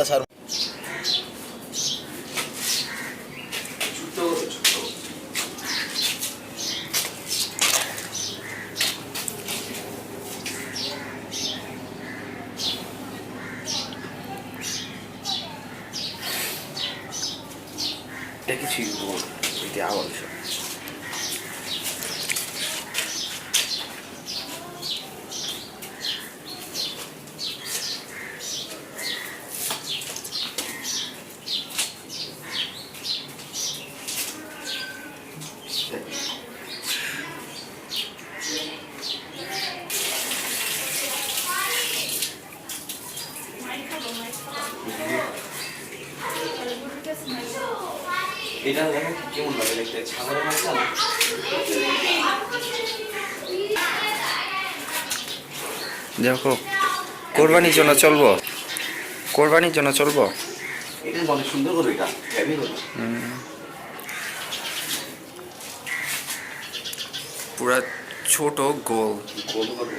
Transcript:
অত্যাচার। কিছুই এটা আওয়াজ এটা দেখো কেমন লাগে দেখতে, ছাগলের বাচ্চা না? দেখো কোরবানির জন্য চলবো, কোরবানির জন্য চলবো। এটা অনেক সুন্দর করে, এটা হেভি করে। পুরা ছোট গোল গোল করে।